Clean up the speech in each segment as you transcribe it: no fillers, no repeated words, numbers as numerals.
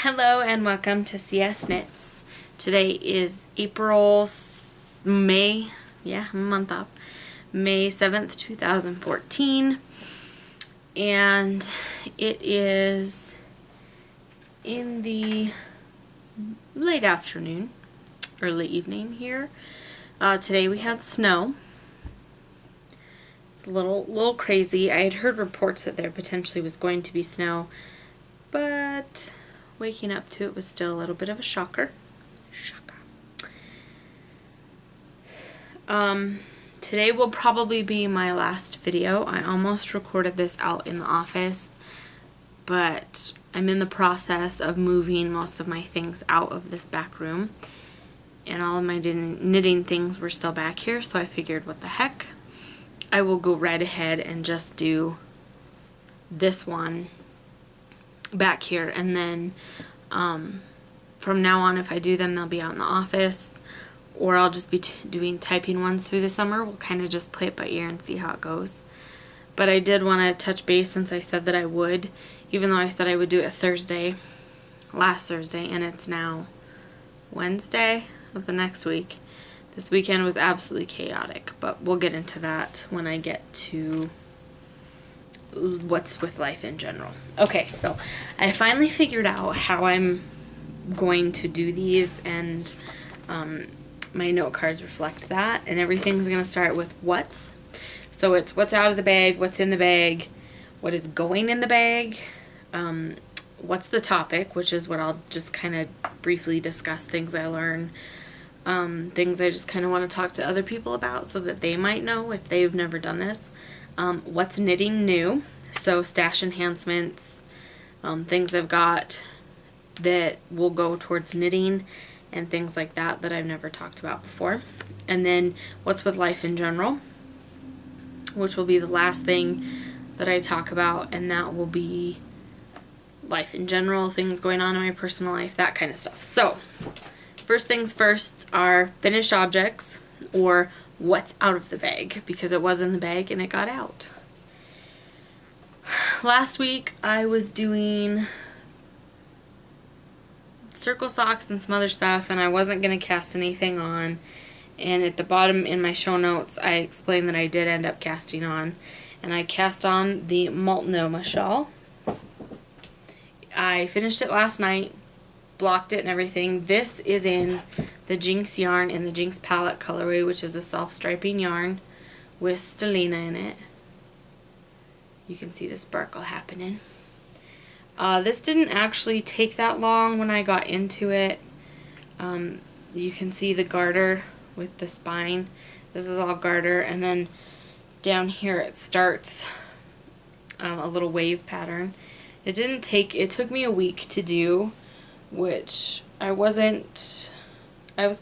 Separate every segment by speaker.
Speaker 1: Hello and welcome to CS Knits. Today is May 7th, 2014, and it is in the late afternoon, early evening here. Today we had snow. It's a little crazy. I had heard reports that there potentially was going to be snow, but waking up to it was still a little bit of a shocker. Today will probably be my last video. I almost recorded this out in the office, but I'm in the process of moving most of my things out of this back room, and all of my knitting things were still back here, so I figured, what the heck, I will go right ahead and just do this one back here, and then from now on, if I do them, they'll be out in the office, or I'll just be doing typing ones through the summer. We'll kind of just play it by ear and see how it goes. But I did want to touch base, since I said that I would, even though I said I would do it last Thursday, and it's now Wednesday of the next week. This weekend was absolutely chaotic, but we'll get into that when I get to what's with life in general. Okay, so I finally figured out how I'm going to do these, and my note cards reflect that, and everything's going to start with what's. So it's what's out of the bag, what's in the bag, what is going in the bag, what's the topic, which is what I'll just kind of briefly discuss, things I learn, things I just kind of want to talk to other people about so that they might know if they've never done this. What's knitting new, so stash enhancements, things I've got that will go towards knitting, and things like that that I've never talked about before. And then what's with life in general, which will be the last thing that I talk about, and that will be life in general, things going on in my personal life, that kind of stuff. So first things first are finished objects, or what's out of the bag, because it was in the bag and it got out. Last week I was doing circle socks and some other stuff, and I wasn't going to cast anything on, and at the bottom in my show notes I explained that I did end up casting on, and I cast on the Multnomah shawl. I finished it last night, blocked it and everything. This is in the Jinx yarn in the Jinx palette colorway, which is a self-striping yarn with stellina in it. You can see the sparkle happening. This didn't actually take that long when I got into it. You can see the garter with the spine. This is all garter, and then down here it starts a little wave pattern. It took me a week to do, which I was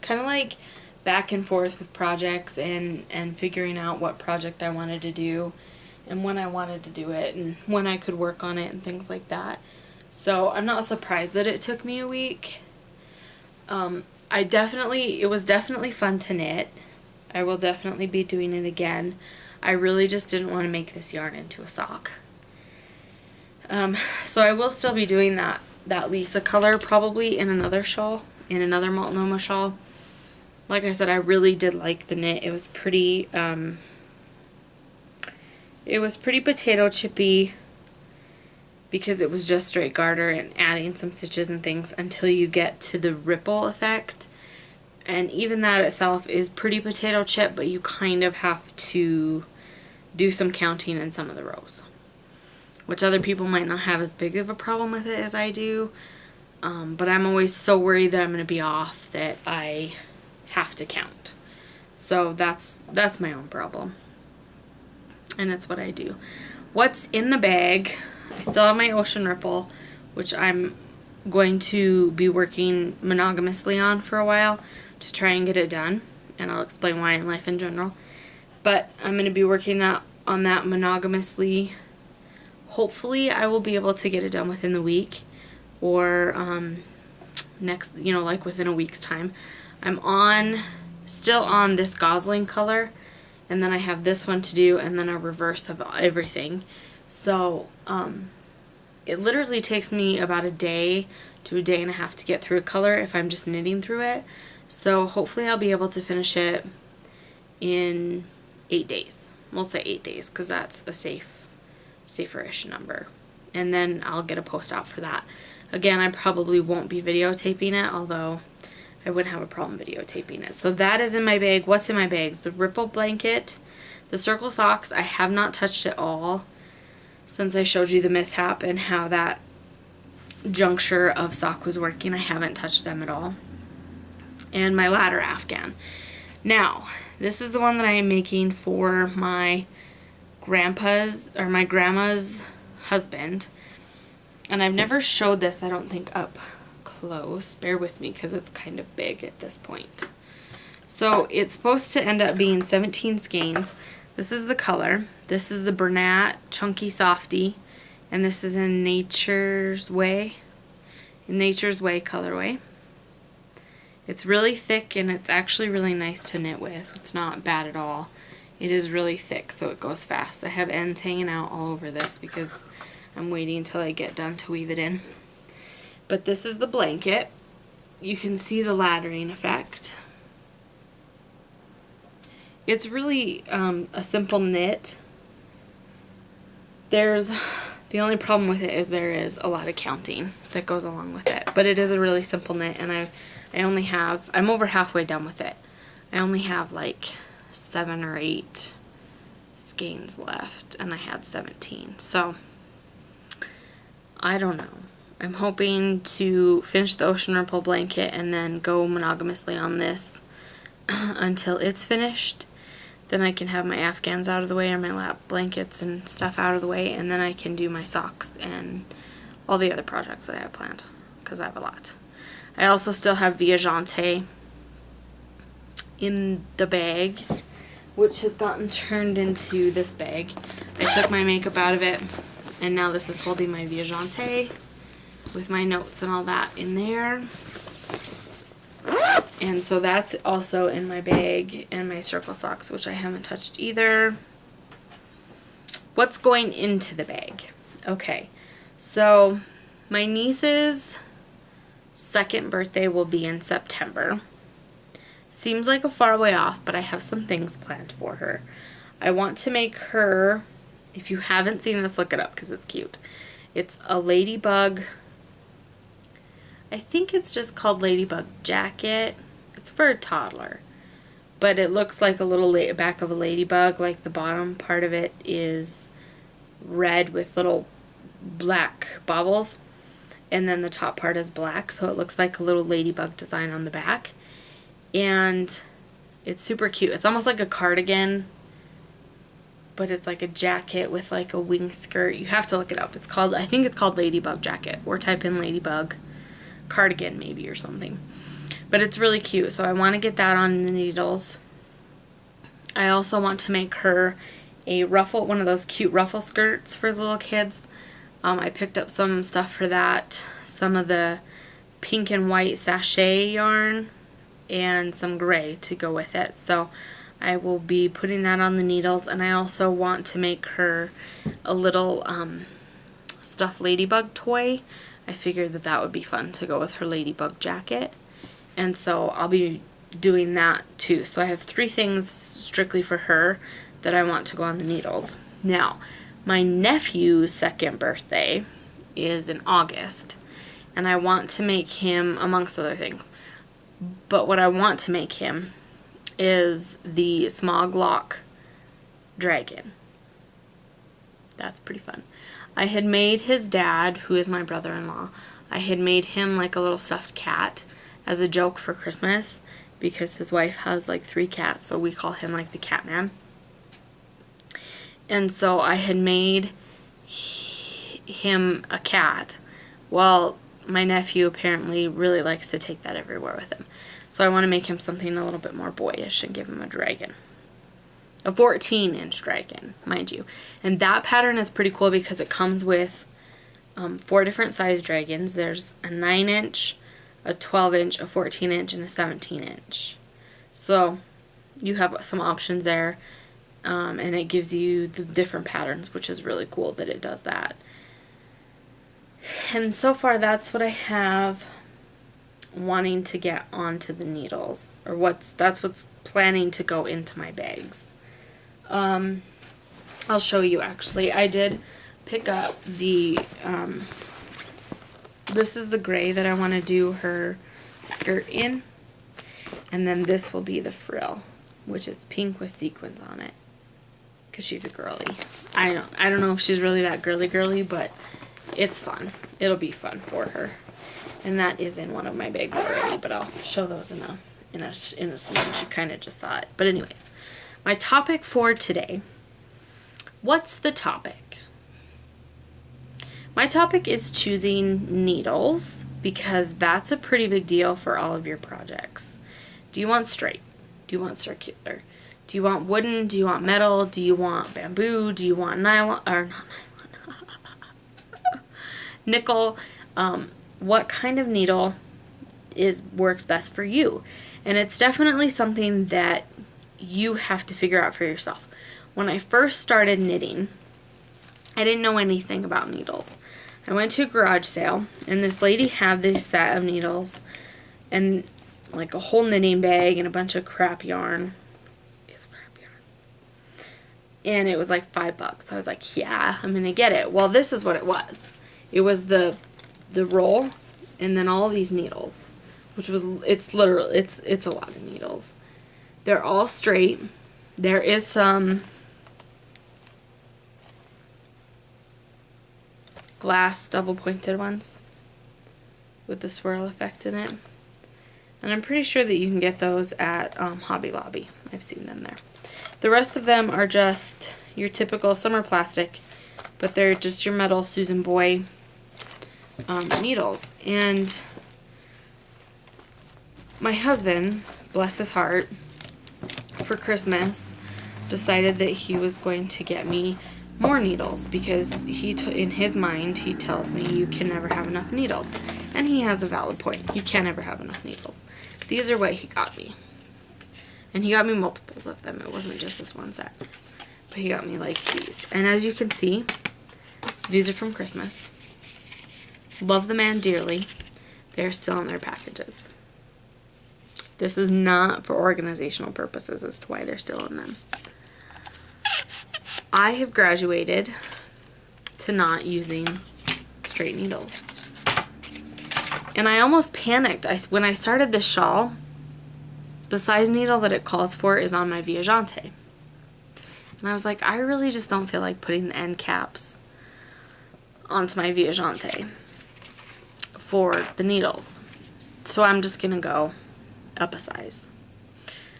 Speaker 1: kind of like back and forth with projects and figuring out what project I wanted to do and when I wanted to do it and when I could work on it and things like that. So I'm not surprised that it took me a week. It was definitely fun to knit. I will definitely be doing it again. I really just didn't want to make this yarn into a sock. So I will still be doing that Lisa color probably in another shawl, in another Multnomah shawl. Like I said, I really did like the knit. It was pretty potato chippy, because it was just straight garter and adding some stitches and things until you get to the ripple effect. And even that itself is pretty potato chip, but you kind of have to do some counting in some of the rows, which other people might not have as big of a problem with it as I do. But I'm always so worried that I'm going to be off that I have to count. So that's my own problem. And that's what I do. What's in the bag? I still have my Ocean Ripple, which I'm going to be working monogamously on for a while to try and get it done. And I'll explain why in life in general. But I'm going to be working on that monogamously. Hopefully I will be able to get it done within the week, or like within a week's time. I'm still on this Gosling color, and then I have this one to do, and then a reverse of everything. So it literally takes me about a day to a day and a half to get through a color if I'm just knitting through it. So hopefully I'll be able to finish it in 8 days. We'll say 8 days because that's a safer-ish number. And then I'll get a post out for that. Again, I probably won't be videotaping it, although I wouldn't have a problem videotaping it. So that is in my bag. What's in my bags? The Ripple blanket, the circle socks. I have not touched it all since I showed you the mishap and how that juncture of sock was working. I haven't touched them at all. And my ladder afghan. Now, this is the one that I am making for my grandma's husband. And I've never showed this, I don't think, up close. Bear with me because it's kind of big at this point. So it's supposed to end up being 17 skeins. This is the color. This is the Bernat Chunky Softy. And this is in Nature's Way. In Nature's Way colorway. It's really thick and it's actually really nice to knit with. It's not bad at all. It is really thick, so it goes fast. I have ends hanging out all over this because I'm waiting until I get done to weave it in. But this is the blanket. You can see the laddering effect. It's really a simple knit. The only problem with it is there is a lot of counting that goes along with it. But it is a really simple knit, and I'm over halfway done with it. I only have like 7 or 8 skeins left, and I had 17. So, I don't know. I'm hoping to finish the Ocean Ripple blanket and then go monogamously on this until it's finished. Then I can have my afghans out of the way, or my lap blankets and stuff out of the way, and then I can do my socks and all the other projects that I have planned, because I have a lot. I also still have Viajante in the bags, which has gotten turned into this bag. I took my makeup out of it, and now this is holding my Viajante with my notes and all that in there. And so that's also in my bag, and my circle socks, which I haven't touched either. What's going into the bag? Okay, so my niece's 2nd birthday will be in September. Seems like a far way off, but I have some things planned for her. I want to make her, if you haven't seen this, look it up because it's cute. It's a ladybug, I think it's just called Ladybug Jacket. It's for a toddler, but it looks like a little back of a ladybug. Like the bottom part of it is red with little black baubles, and then the top part is black, so it looks like a little ladybug design on the back. And it's super cute. It's almost like a cardigan, but it's like a jacket with like a wing skirt. You have to look it up. It's called, I think it's called Ladybug Jacket, or type in Ladybug cardigan maybe or something. But it's really cute, so I want to get that on the needles. I also want to make her a ruffle, one of those cute ruffle skirts for little kids. I picked up some stuff for that, some of the pink and white sachet yarn, and some gray to go with it. So I will be putting that on the needles, and I also want to make her a little stuffed ladybug toy. I figured that that would be fun to go with her ladybug jacket. And so I'll be doing that too. So I have 3 things strictly for her that I want to go on the needles. Now, my nephew's 2nd birthday is in August, and I want to make him, amongst other things, but what I want to make him is the Smoglock dragon. That's pretty fun. I had made his dad, who is my brother-in-law, I had made him like a little stuffed cat as a joke for Christmas, because his wife has like 3 cats, so we call him like the cat man. And so I had made him a cat. Well, my nephew apparently really likes to take that everywhere with him. So I want to make him something a little bit more boyish and give him a dragon. A 14-inch dragon, mind you. And that pattern is pretty cool because it comes with 4 different size dragons. There's a 9-inch, a 12-inch, a 14-inch, and a 17-inch. So you have some options there, and it gives you the different patterns, which is really cool that it does that. And so far that's what I have wanting to get onto the needles, or that's what's planning to go into my bags. I'll show you actually. I did pick up the, this is the gray that I want to do her skirt in. And then this will be the frill, which is pink with sequins on it. Because she's a girly. I don't know if she's really that girly, but it's fun. It'll be fun for her. And that is in one of my bags already, but I'll show those in a smidge. You kind of just saw it. But anyways, my topic for today. What's the topic? My topic is choosing needles, because that's a pretty big deal for all of your projects. Do you want straight? Do you want circular? Do you want wooden? Do you want metal? Do you want bamboo? Do you want nylon? Or not nylon. Nickel. What kind of needle works best for you? And it's definitely something that you have to figure out for yourself. When I first started knitting, I didn't know anything about needles. I went to a garage sale, and this lady had this set of needles and like a whole knitting bag and a bunch of crap yarn. It's crap yarn. And it was like $5. I was like, yeah, I'm gonna get it. Well, this is what it was. It was the roll and then all these needles, which was, it's literally, it's a lot of needles. They're all straight. There is some glass double pointed ones with the swirl effect in it. And I'm pretty sure that you can get those at Hobby Lobby. I've seen them there. The rest of them are just your typical summer plastic, but they're just your metal Susan Boy needles. And my husband, bless his heart, for Christmas decided that he was going to get me more needles, because in his mind he tells me you can never have enough needles, and he has a valid point. You can never have enough needles. These are what he got me, and he got me multiples of them. It wasn't just this one set, but he got me like these. And as you can see, these are from Christmas. Love the man dearly. They're still in their packages. This is not for organizational purposes as to why they're still in them. I have graduated to not using straight needles. And I almost panicked. When I started this shawl, the size needle that it calls for is on my Viagante. And I was like, I really just don't feel like putting the end caps onto my Viagante for the needles. So I'm just going to go up a size.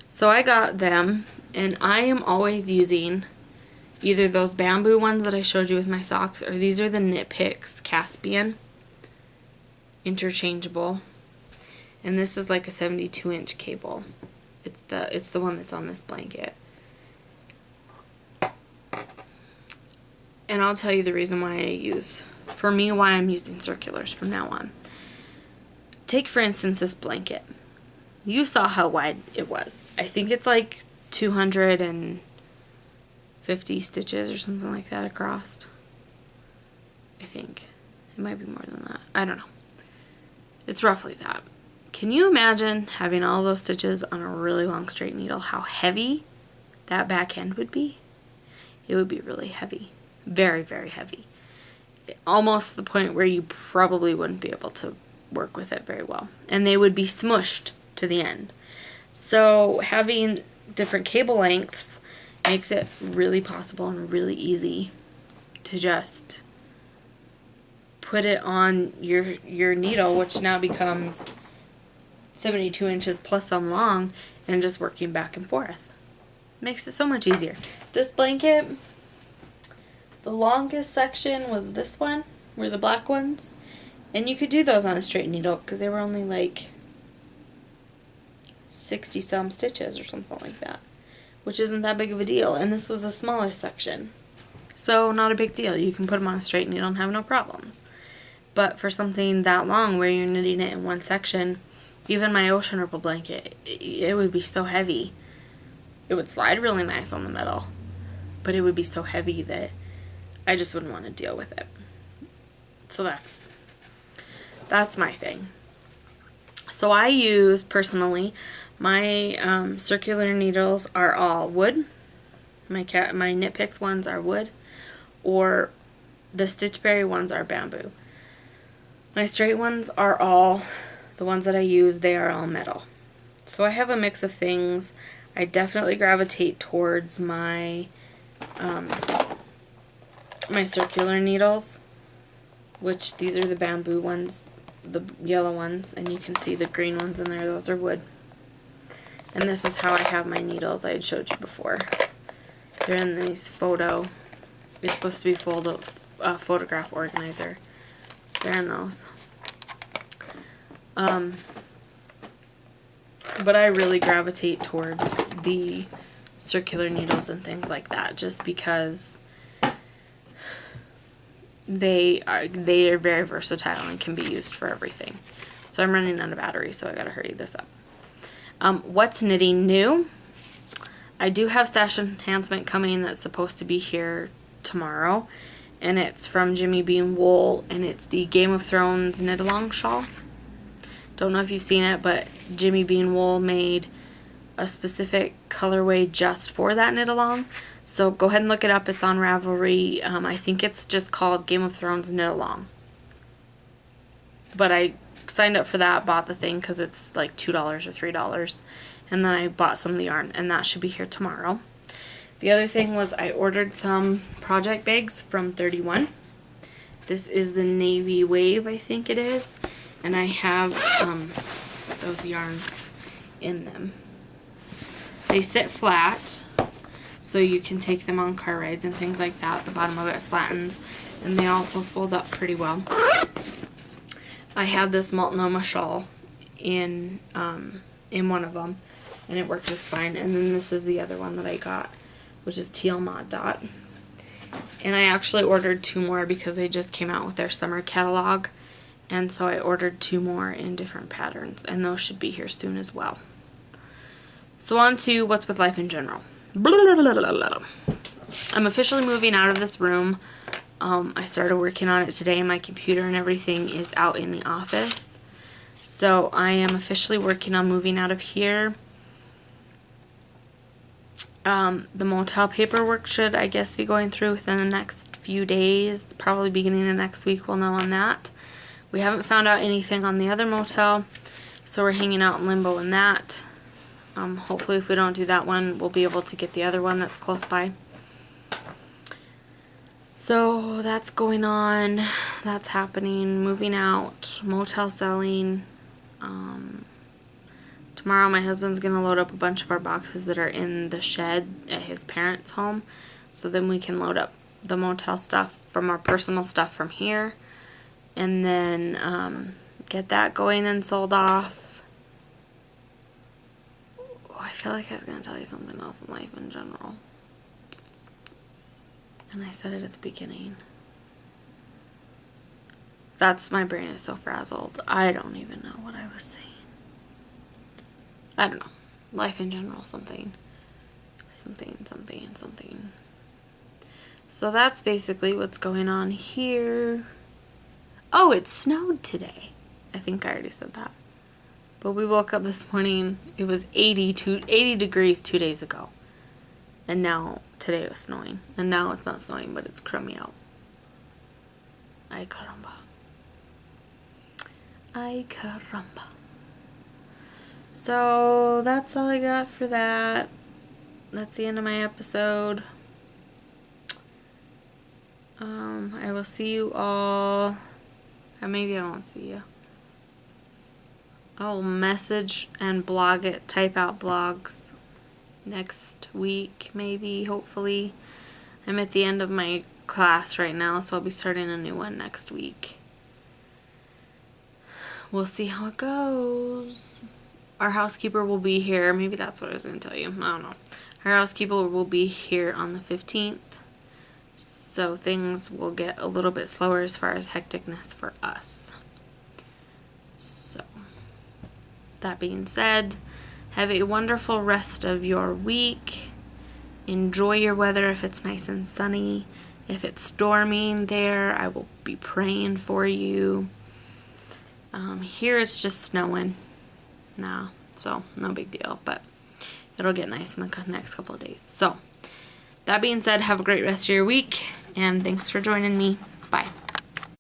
Speaker 1: So I got them, and I am always using either those bamboo ones that I showed you with my socks, or these are the Knit Picks Caspian interchangeable, and this is like a 72-inch cable. It's the one that's on this blanket. And I'll tell you the reason why why I'm using circulars from now on. Take for instance this blanket. You saw how wide it was. I think it's like 250 stitches or something like that across. I think. It might be more than that. I don't know. It's roughly that. Can you imagine having all those stitches on a really long straight needle? How heavy that back end would be? It would be really heavy. Very, very heavy. Almost to the point where you probably wouldn't be able to work with it very well. And they would be smushed to the end. So having different cable lengths makes it really possible and really easy to just put it on your needle, which now becomes 72 inches plus some long, and just working back and forth. Makes it so much easier. This blanket, the longest section was this one, were the black ones, and you could do those on a straight needle because they were only like 60 some stitches or something like that, which isn't that big of a deal. And this was the smallest section, so not a big deal. You can put them on a straight needle and have no problems. But for something that long where you're knitting it in one section, even my Ocean Ripple blanket, it would be so heavy. It would slide really nice on the metal, but it would be so heavy that I just wouldn't want to deal with it. So that's my thing. So I use, personally, my circular needles are all wood. My Knit Picks ones are wood, or the Stitchberry ones are bamboo. My straight ones are all, the ones that I use, they are all metal. So I have a mix of things. I definitely gravitate towards my my circular needles, which these are the bamboo ones, the yellow ones, and you can see the green ones in there, those are wood. And this is how I have my needles I had showed you before. They're in these it's supposed to be photograph organizer. They're in those. But I really gravitate towards the circular needles and things like that, just because they are very versatile and can be used for everything. So I'm running out of battery, so I gotta hurry this up. What's knitting new? I do have stash enhancement coming that's supposed to be here tomorrow, and it's from Jimmy Bean Wool, and it's the Game of Thrones knit along shawl. Don't know if you've seen it, but Jimmy Bean Wool made a specific colorway just for that knit along. So go ahead and look it up. It's on Ravelry. I think it's just called Game of Thrones knit along. But I signed up for that, bought the thing because it's like $2 or $3. And then I bought some of the yarn, and that should be here tomorrow. The other thing was I ordered some project bags from 31. This is the Navy Wave, I think it is. And I have those yarns in them. They sit flat, so you can take them on car rides and things like that. The bottom of it flattens, and they also fold up pretty well. I had this Multnomah shawl in one of them, and it worked just fine. And then this is the other one that I got, which is Teal Mod Dot. And I actually ordered 2 more because they just came out with their summer catalog. And so I ordered 2 more in different patterns, and those should be here soon as well. So on to what's with life in general. I'm officially moving out of this room. I started working on it today. My computer and everything is out in the office. So I am officially working on moving out of here. The motel paperwork should, I guess, be going through within the next few days. Probably beginning of next week we'll know on that. We haven't found out anything on the other motel, so we're hanging out in limbo in that. Hopefully if we don't do that one, we'll be able to get the other one that's close by. So that's going on, that's happening, moving out, motel selling. Tomorrow my husband's going to load up a bunch of our boxes that are in the shed at his parents' home, so then we can load up the motel stuff from our personal stuff from here. And then get that going and sold off. Oh, I feel like I was going to tell you something else in life in general. And I said it at the beginning. My brain is so frazzled. I don't even know what I was saying. I don't know. Life in general, something. So that's basically what's going on here. Oh, it snowed today. I think I already said that. But we woke up this morning, it was 80 degrees 2 days ago. And now, today it was snowing. And now it's not snowing, but it's crummy out. Ay caramba. Ay caramba. So, that's all I got for that. That's the end of my episode. I will see you all... Or maybe I won't see you. I'll message and blog it, type out blogs next week, maybe, hopefully. I'm at the end of my class right now, so I'll be starting a new one next week. We'll see how it goes. Our housekeeper will be here. Maybe that's what I was going to tell you. I don't know. Our housekeeper will be here on the 15th. So things will get a little bit slower as far as hecticness for us. So, that being said, have a wonderful rest of your week. Enjoy your weather if it's nice and sunny. If it's storming there, I will be praying for you. Here it's just snowing now, so no big deal, but it'll get nice in the next couple of days. So that being said, have a great rest of your week, and thanks for joining me.